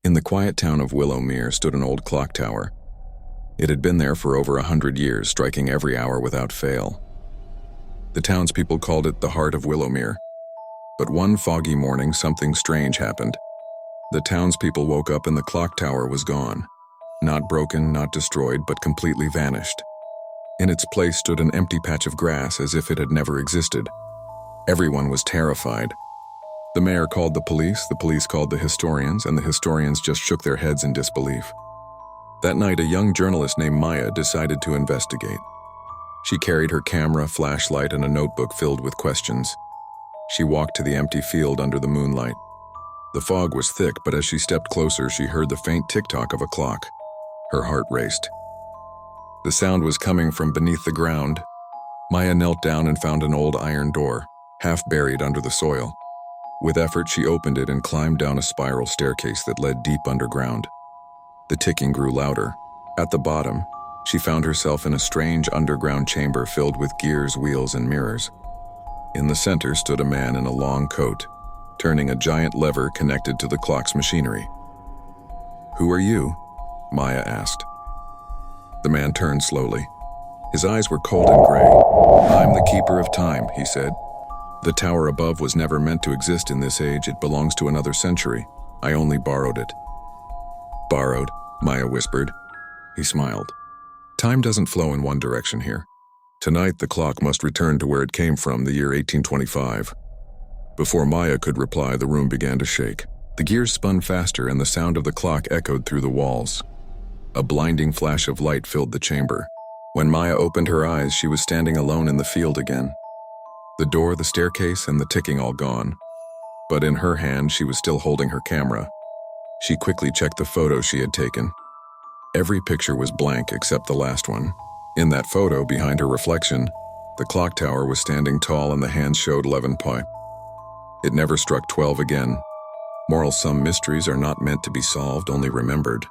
In the quiet town of Willowmere stood an old clock tower. It had been there for over 100 years, striking every hour without fail. The townspeople called it the heart of Willowmere. But one foggy morning, something strange happened. The townspeople woke up and the clock tower was gone. Not broken, not destroyed, but completely vanished. In its place stood an empty patch of grass as if it had never existed. Everyone was terrified. The mayor called the police called the historians, and the historians just shook their heads in disbelief. That night, a young journalist named Maya decided to investigate. She carried her camera, flashlight, and a notebook filled with questions. She walked to the empty field under the moonlight. The fog was thick, but as she stepped closer, she heard the faint tick-tock of a clock. Her heart raced. The sound was coming from beneath the ground. Maya knelt down and found an old iron door, half buried under the soil. With effort, she opened it and climbed down a spiral staircase that led deep underground. The ticking grew louder. At the bottom, she found herself in a strange underground chamber filled with gears, wheels, and mirrors. In the center stood a man in a long coat, turning a giant lever connected to the clock's machinery. "Who are you?" Maya asked. The man turned slowly. His eyes were cold and gray. "I'm the keeper of time," he said. "The tower above was never meant to exist in this age. It belongs to another century. I only borrowed it." "Borrowed?" Maya whispered. He smiled. "Time doesn't flow in one direction here. Tonight the clock must return to where it came from, the year 1825. Before Maya could reply, the room began to shake. The gears spun faster and the sound of the clock echoed through the walls. A blinding flash of light filled the chamber. When Maya opened her eyes, she was standing alone in the field again. The door, the staircase, and the ticking all gone. But in her hand, she was still holding her camera. She quickly checked the photo she had taken. Every picture was blank except the last one. In that photo, behind her reflection, the clock tower was standing tall and the hands showed 11 points. It never struck 12 again. Moral: some mysteries are not meant to be solved, only remembered.